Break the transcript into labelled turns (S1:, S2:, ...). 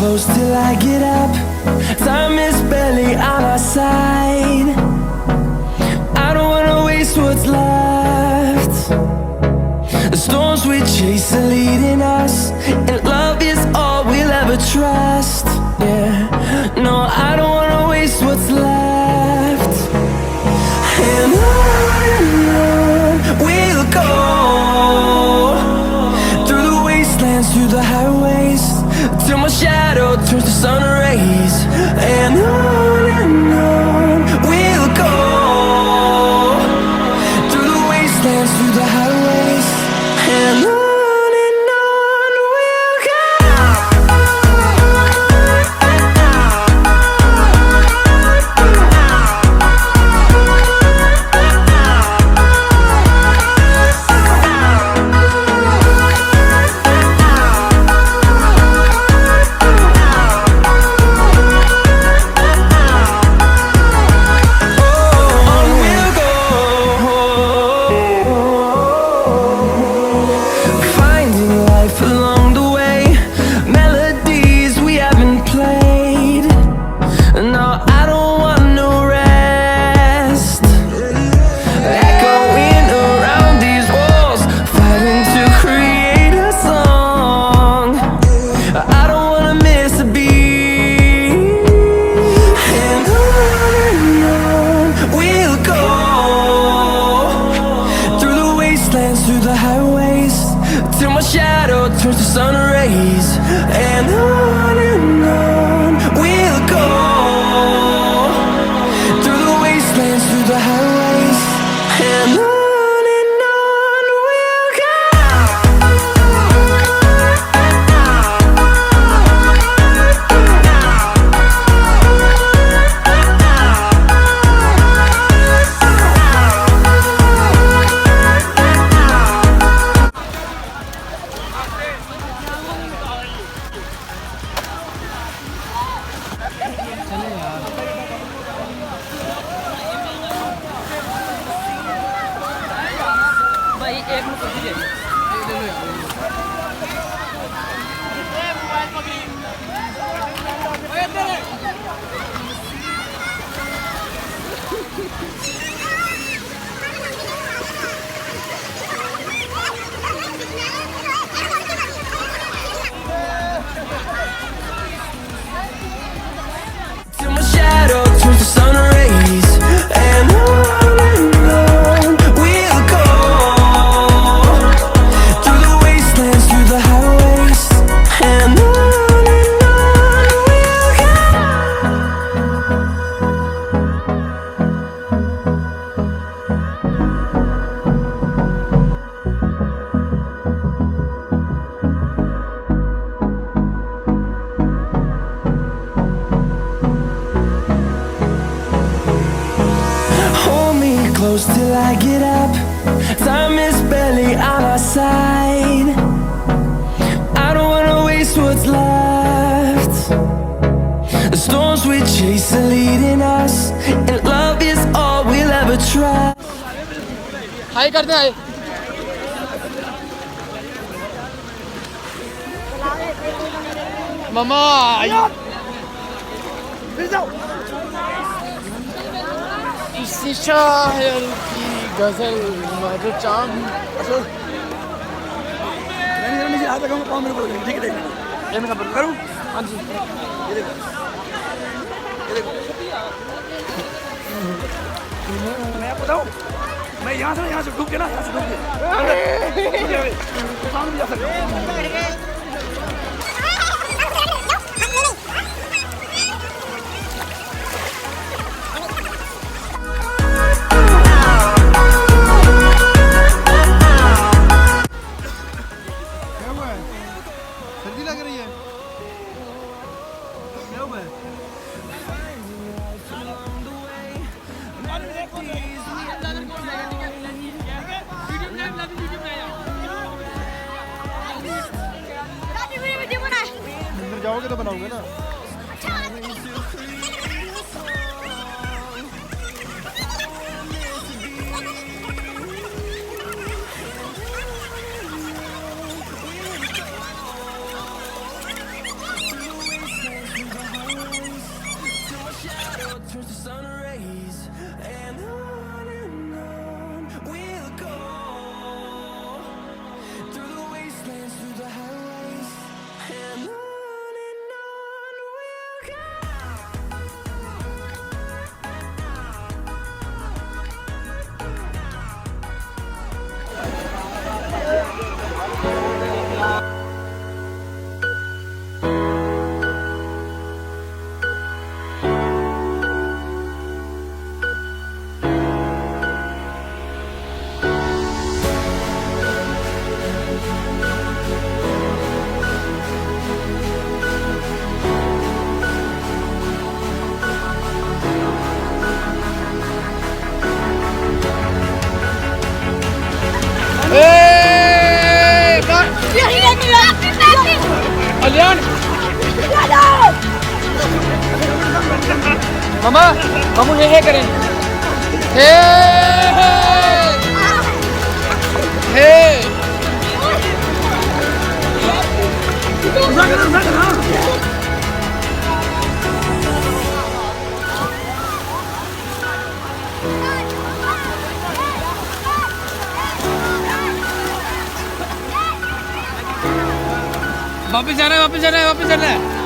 S1: close till I get up. Time is barely on our side. I don't wanna waste what's left. The storms we chase are leading us, and love is all we'll ever trust. Yeah, no, I don't wanna waste what's left. And on we'll go, through the wastelands, through the highways, till my shadow turns to sun rays. And on we'll go, through the wastelands, through the highways, and on we'll go. Through the highways, till my shadow turns to sun rays. And on we'll go, through the wastelands, through the highways, and on we'll go. Till my shadow turns to sun rays, and on we'll go, through the wastelands, through the highways, and on we'll go. Hold me close till I get up. Time is barely on our side. I don't wanna waste what's left. The storms we chase are leading us, and love is all we'll ever try.
S2: हाय करते हैं मामा इसी शायर की गजल मर चांद
S3: मैंने आज तक काम मेरे को ठीक है
S2: ये मैं करूँ हाँ जी
S3: ये देखो मैं आपको बताऊँ मैं यहाँ से डूब के ना यहाँ से डूब के सामने जा सकता हूँ
S2: सर्दी लग रही है क्या हुआ अंदर जाओगे तो बनाओगे ना मामा मामू हे करें हे हे
S3: वापस जाना है वापस जाना है वापस जाना है